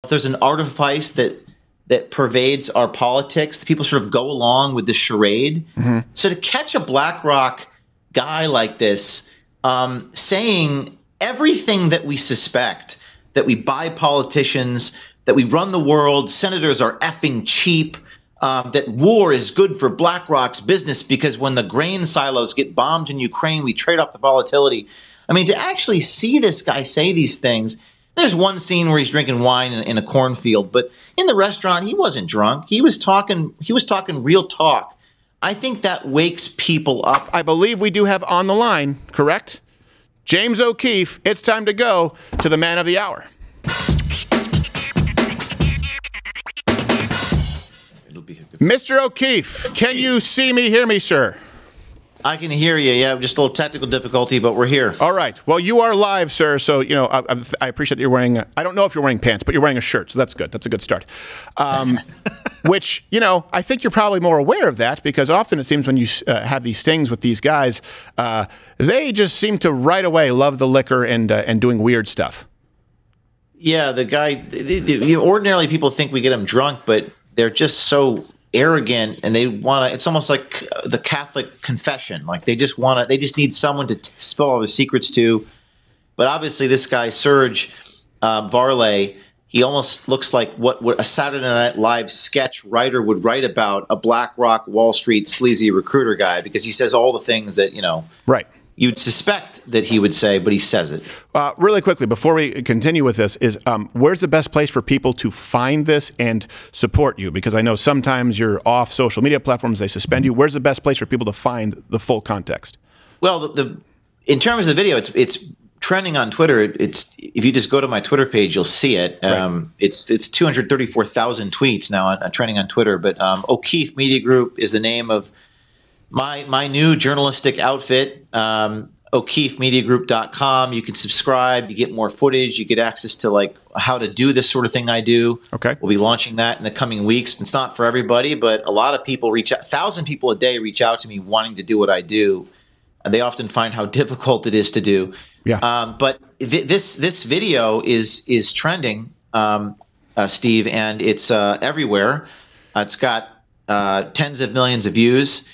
there's an artifice that pervades our politics. People sort of go along with the charade. So to catch a BlackRock guy like this saying everything that we suspect, that we buy politicians, that we run the world, senators are effing cheap, that war is good for BlackRock's business because when the grain silos get bombed in Ukraine, we trade off the volatility. I mean, to actually see this guy say these things, there's one scene where he's drinking wine in a cornfield, but in the restaurant, he wasn't drunk. He was talking real talk. I think that wakes people up. I believe we do have on the line, correct? James O'Keefe, it's time to go to the man of the hour. Mr. O'Keefe, can you see me, hear me, sir? I can hear you. Yeah, just a little technical difficulty, but we're here. All right. Well, you are live, sir. So, you know, I appreciate that you're wearing, I don't know if you're wearing pants, but you're wearing a shirt. So that's good. That's a good start. Which, you know, I think you're probably more aware of that because often it seems when you have these things with these guys, they just seem to right away love the liquor and doing weird stuff. Yeah, the guy, ordinarily people think we get them drunk, but they're just so arrogant and they want to, it's almost like the Catholic confession. Like they just need someone to spill all the secrets to. But obviously this guy, Serge Varley, he almost looks like what a Saturday Night Live sketch writer would write about a BlackRock Wall Street sleazy recruiter guy, because he says all the things that, you know, right, you'd suspect that he would say, but he says it. Really quickly, before we continue with this, is where's the best place for people to find this and support you? Because I know sometimes you're off social media platforms, they suspend you. Where's the best place for people to find the full context? Well, in terms of the video, it's trending on Twitter. It's if you just go to my Twitter page, you'll see it. Right. It's 234,000 tweets now on trending on Twitter. But O'Keefe Media Group is the name of my new journalistic outfit. O'KeefeMediaGroup.com. You can subscribe. You get more footage. You get access to like how to do this sort of thing I do. Okay. We'll be launching that in the coming weeks. It's not for everybody, but a lot of people reach out. 1,000 people a day reach out to me wanting to do what I do. And they often find how difficult it is to do. Yeah. But this video is trending, Steve, and it's everywhere. It's got tens of millions of views.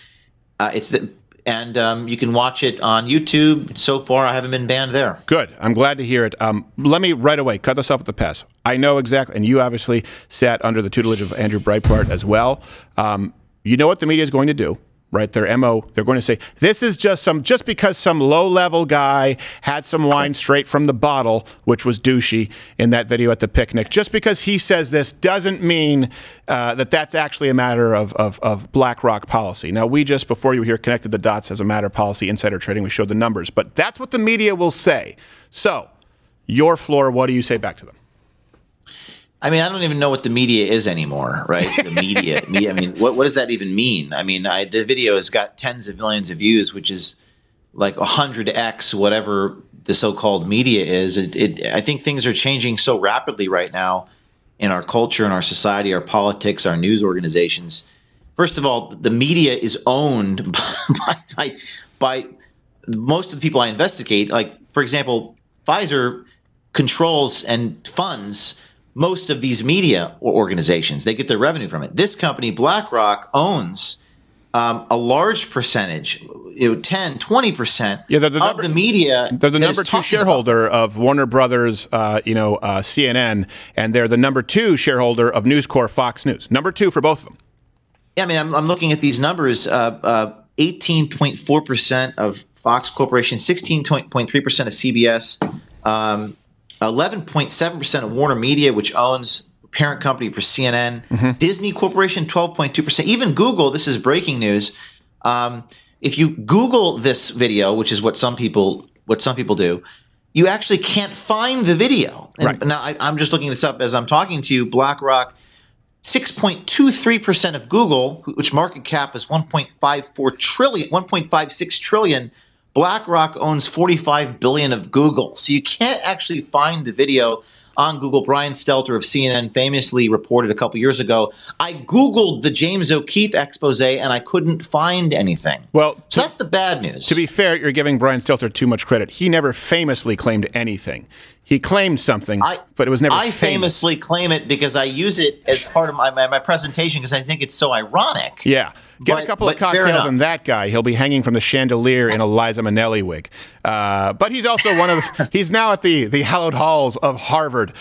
You can watch it on YouTube. So far, I haven't been banned there. Good. I'm glad to hear it. Let me right away cut this off at the pass. I know exactly, and you obviously sat under the tutelage of Andrew Breitbart as well. You know what the media is going to do, right? Their MO, they're going to say, this is just because some low-level guy had some wine straight from the bottle, which was douchey in that video at the picnic. Just because he says this doesn't mean that that's actually a matter of BlackRock policy. Now, we just, before you were here, connected the dots as a matter of policy, insider trading. We showed the numbers. But that's what the media will say. So, your floor, what do you say back to them? I mean, I don't even know what the media is anymore, right? The media. I mean, what does that even mean? I mean, the video has got tens of millions of views, which is like 100x whatever the so-called media is. I think things are changing so rapidly right now in our culture, in our society, our politics, our news organizations. First of all, the media is owned by most of the people I investigate. Like, for example, Pfizer controls and funds most of these media organizations. They get their revenue from it. This company, BlackRock, owns a large percentage, 10, 20% of the media. They're the number two shareholder of Warner Brothers, CNN, and they're the number two shareholder of News Corp, Fox News. Number two for both of them. Yeah, I mean, I'm looking at these numbers. 18.4% of Fox Corporation, 16.3% of CBS, 11.7% of Warner Media, which owns parent company for CNN. Mm-hmm. Disney Corporation, 12.2%. Even Google, this is breaking news. If you Google this video, which is what some people do, you actually can't find the video. And right. Now I'm just looking this up as I'm talking to you. BlackRock, 6.23% of Google, which market cap is 1.56 trillion. BlackRock owns 45 billion of Google. So you can't actually find the video on Google. Brian Stelter of CNN famously reported a couple years ago, I Googled the James O'Keefe expose and I couldn't find anything. Well, so that's the bad news. To be fair, you're giving Brian Stelter too much credit. He never famously claimed anything. He claimed something, but it was never I famously claim it because I use it as part of my presentation because I think it's so ironic. Yeah. Get a couple of cocktails on that guy. He'll be hanging from the chandelier in a Liza Minnelli wig. But he's also he's now at the hallowed halls of Harvard.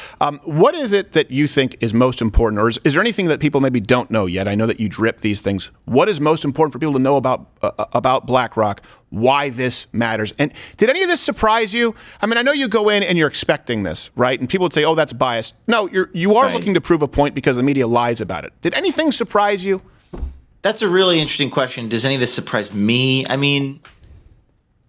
What is it that you think is most important? Or is there anything that people maybe don't know yet? I know that you drip these things. What is most important for people to know about BlackRock? Why this matters? And did any of this surprise you? I mean, I know you go in and you're expecting this, right? And people would say, oh, that's biased. No, you are looking to prove a point because the media lies about it. Did anything surprise you? That's a really interesting question. Does any of this surprise me? I mean,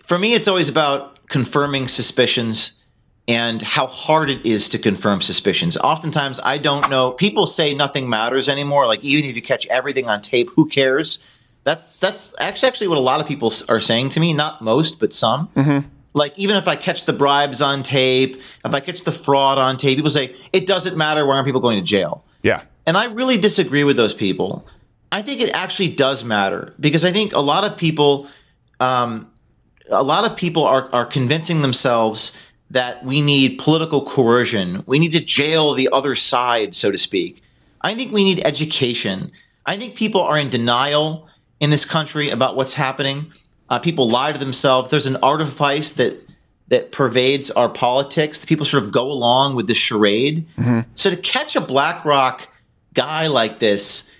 for me, it's always about confirming suspicions and how hard it is to confirm suspicions. Oftentimes, I don't know. People say nothing matters anymore. Like, even if you catch everything on tape, who cares? That's actually what a lot of people are saying to me. Not most, but some. Mm-hmm. Like, even if I catch the bribes on tape, if I catch the fraud on tape, people say, it doesn't matter. Why aren't people going to jail? Yeah. And I really disagree with those people. I think it actually does matter because I think a lot of people are convincing themselves that we need political coercion. We need to jail the other side, so to speak. I think we need education. I think people are in denial in this country about what's happening. People lie to themselves. There's an artifice that pervades our politics. People sort of go along with the charade. Mm-hmm. So to catch a BlackRock guy like this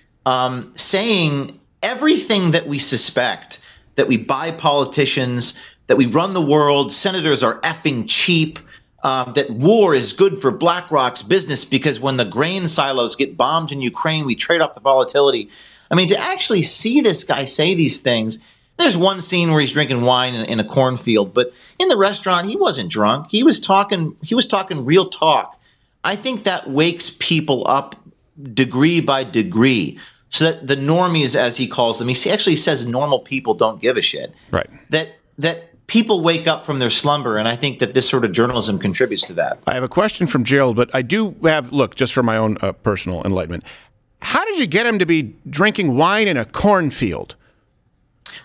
saying everything that we suspect, that we buy politicians, that we run the world, senators are effing cheap, that war is good for BlackRock's business because when the grain silos get bombed in Ukraine, we trade off the volatility. I mean, to actually see this guy say these things, there's one scene where he's drinking wine in a cornfield, but in the restaurant, he wasn't drunk. He was talking real talk. I think that wakes people up degree by degree. So that the normies, as he calls them, he actually says normal people don't give a shit. Right. That people wake up from their slumber, and I think that this sort of journalism contributes to that. I have a question from Gerald, but I do have, look, just for my own personal enlightenment, how did you get him to be drinking wine in a cornfield?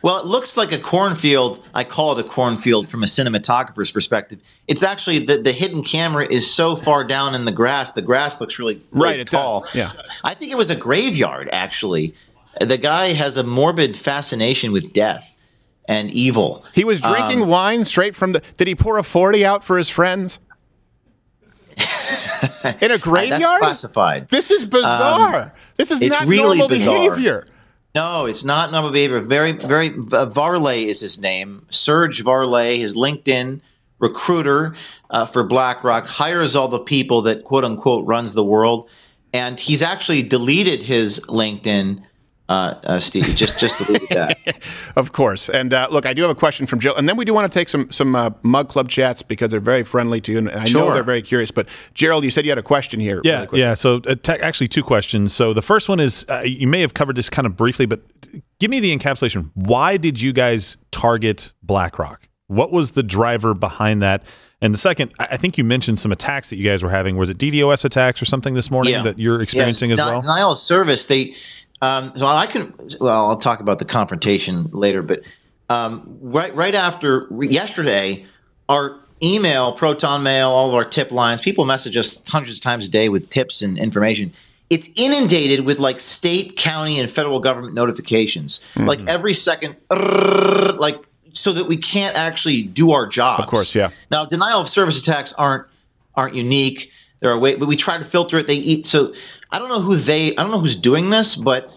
Well, it looks like a cornfield. I call it a cornfield from a cinematographer's perspective. It's actually the hidden camera is so far down in the grass. The grass looks really tall. Does. Yeah. I think it was a graveyard, actually. The guy has a morbid fascination with death and evil. He was drinking wine straight from the... Did he pour a 40 out for his friends? In a graveyard? That's classified. This is bizarre. This is not really normal bizarre. behavior. No, it's not normal behavior. Varley is his name. Serge Varley, his LinkedIn recruiter for BlackRock, hires all the people that, quote unquote, runs the world. And he's actually deleted his LinkedIn, Steve. Just deleted that. Of course. And look, I do have a question from Jill. And then we do want to take some Mug Club chats because they're very friendly to you. And I know they're very curious. But Gerald, you said you had a question here. Yeah, really yeah. So actually two questions. So the first one is, you may have covered this kind of briefly, but give me the encapsulation. Why did you guys target BlackRock? What was the driver behind that? And the second, I think you mentioned some attacks that you guys were having. Was it DDoS attacks or something this morning that you're experiencing as well? Denial of service. I'll talk about the confrontation later, but right after yesterday, our email, Proton Mail, all of our tip lines, people message us hundreds of times a day with tips and information. It's inundated with like state, county, and federal government notifications, like every second, like so that we can't actually do our jobs. Of course, yeah. Now, denial of service attacks aren't unique. There are ways, but we try to filter it. So I don't know who's doing this, but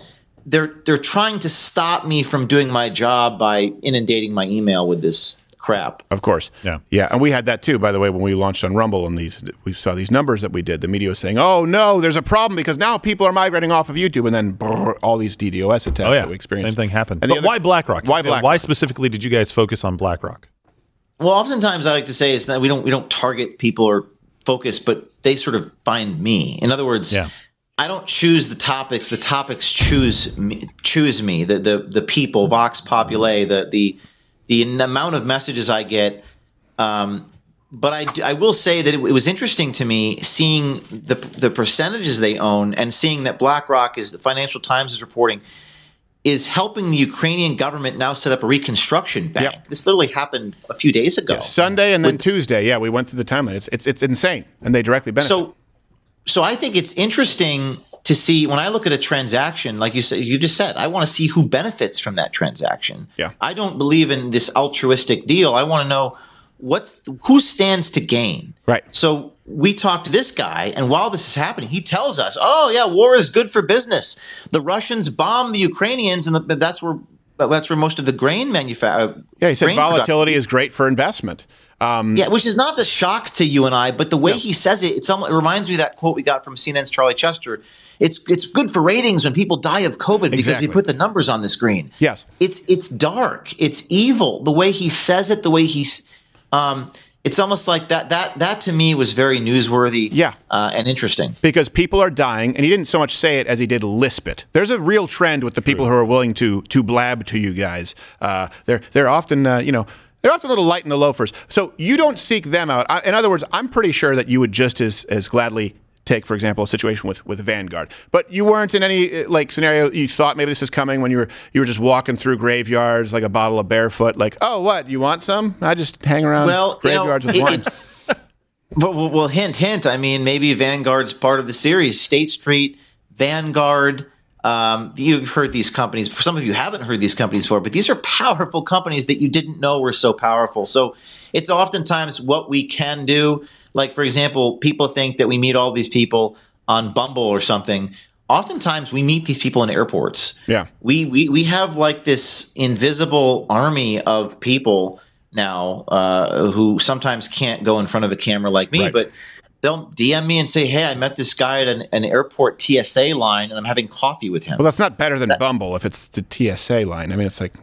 they're trying to stop me from doing my job by inundating my email with this crap. Of course. Yeah. And we had that too, by the way, when we launched on Rumble and we saw these numbers that we did. The media was saying, oh no, there's a problem because now people are migrating off of YouTube, and then all these DDoS attacks that we experienced. Same thing happened. But why BlackRock? Why specifically did you guys focus on BlackRock? Well, oftentimes I like to say is that we don't target people or focus, but they sort of find me. In other words, I don't choose the topics. The topics choose me. The people, Vox Populi, the amount of messages I get, But I will say that it was interesting to me seeing the percentages they own and seeing that BlackRock, is the Financial Times is reporting, is helping the Ukrainian government now set up a reconstruction bank. Yep. This literally happened a few days ago. Yeah, Sunday and then Tuesday. Yeah, we went through the timeline. It's insane, and they directly benefit. So I think it's interesting to see when I look at a transaction, like you just said, I want to see who benefits from that transaction. Yeah. I don't believe in this altruistic deal. I want to know who stands to gain. Right. So we talked to this guy, and while this is happening, he tells us, "Oh yeah, war is good for business. The Russians bomb the Ukrainians, and that's where most of the grain manufacturing." Yeah, he said volatility is great for investment. Yeah, which is not a shock to you and I, but the way he says it, it reminds me of that quote we got from CNN's Charlie Chester. It's good for ratings when people die of COVID because we put the numbers on the screen. Yes, it's dark, it's evil. The way he says it, the way he's. It's almost like that to me was very newsworthy and interesting. Because people are dying, and he didn't so much say it as he did lisp it. There's a real trend with the people who are willing to blab to you guys. They're often, they're often a little light in the loafers. So you don't seek them out. In other words, I'm pretty sure that you would just as gladly take, for example, a situation with Vanguard. But you weren't in any scenario you thought maybe this is coming when you were just walking through graveyards like a bottle of Barefoot, like, oh, what, you want some? I just hang around graveyards with wine. Well, hint. I mean, maybe Vanguard's part of the series. State Street, Vanguard. You've heard these companies. Some of you haven't heard these companies before, but these are powerful companies that you didn't know were so powerful. So it's oftentimes what we can do. Like, for example, people think that we meet all these people on Bumble or something. Oftentimes, we meet these people in airports. Yeah, we have like this invisible army of people now who sometimes can't go in front of a camera like me, but they'll DM me and say, "Hey, I met this guy at an airport TSA line, and I'm having coffee with him." Well, that's not better than Bumble if it's the TSA line. I mean, it's like.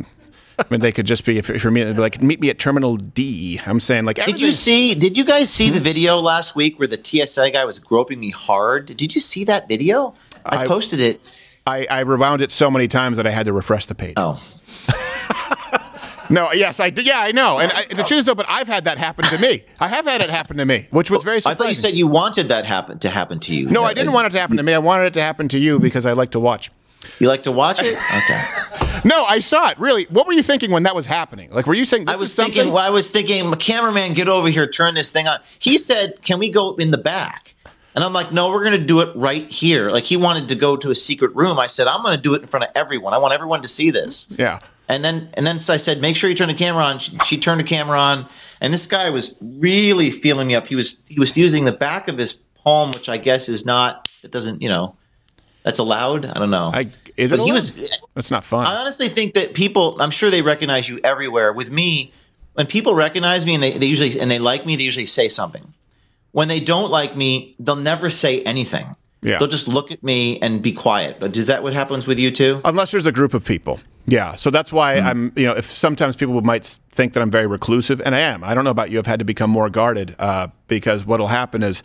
I mean, they could just be, if you're me, they'd be like, meet me at Terminal D. I'm saying, like, did you guys see the video last week where the TSA guy was groping me hard? Did you see that video? I posted it. I rewound it so many times that I had to refresh the page. Oh. No, yes, I did. Yeah, I know. And the truth, though, but I've had that happen to me. I have had it happen to me, which was very surprising. I thought you said you wanted that to happen to you. No, I didn't want it to happen to me. I wanted it to happen to you because I like to watch. You like to watch it? Okay. No, I saw it. Really. What were you thinking when that was happening? Like, were you saying this is something? I was thinking, cameraman, get over here, turn this thing on. He said, can we go in the back? And I'm like, no, we're going to do it right here. Like, he wanted to go to a secret room. I said, I'm going to do it in front of everyone. I want everyone to see this. Yeah. And then I said, make sure you turn the camera on. She turned the camera on. And this guy was really feeling me up. He was using the back of his palm, which I guess is not, it doesn't, that's allowed. I don't know. Is it allowed? That's not fun. I honestly think that people, I'm sure they recognize you everywhere. With me, when people recognize me and they usually, and they like me, they usually say something. When they don't like me, they'll never say anything. Yeah. They'll just look at me and be quiet. Is that what happens with you too? Unless there's a group of people. Yeah. So that's why I'm, if sometimes people might think that I'm very reclusive, and I am. I don't know about you. I've had to become more guarded because what'll happen is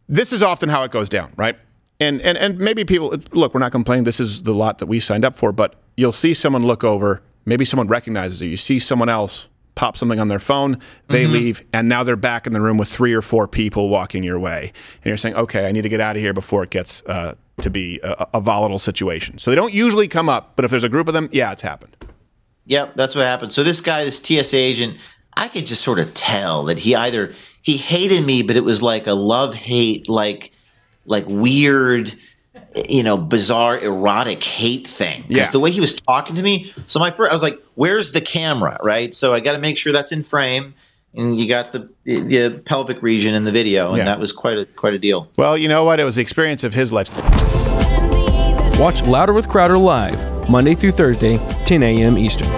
this is often how it goes down, right? And maybe people, look, we're not complaining. This is the lot that we signed up for, but you'll see someone look over, maybe someone recognizes you. You see someone else pop something on their phone, they leave, and now they're back in the room with 3 or 4 people walking your way. And you're saying, okay, I need to get out of here before it gets to be a volatile situation. So they don't usually come up, but if there's a group of them, yeah, it's happened. Yep, that's what happened. So this guy, this TSA agent, I could just sort of tell that he hated me, but it was like a love-hate, like weird, bizarre, erotic hate thing. Because the way he was talking to me, so I was like, where's the camera, right? So I got to make sure that's in frame. And you got the pelvic region in the video, and that was quite a deal. Well, you know what? It was the experience of his life. Watch Louder with Crowder live, Monday through Thursday, 10 a.m. Eastern.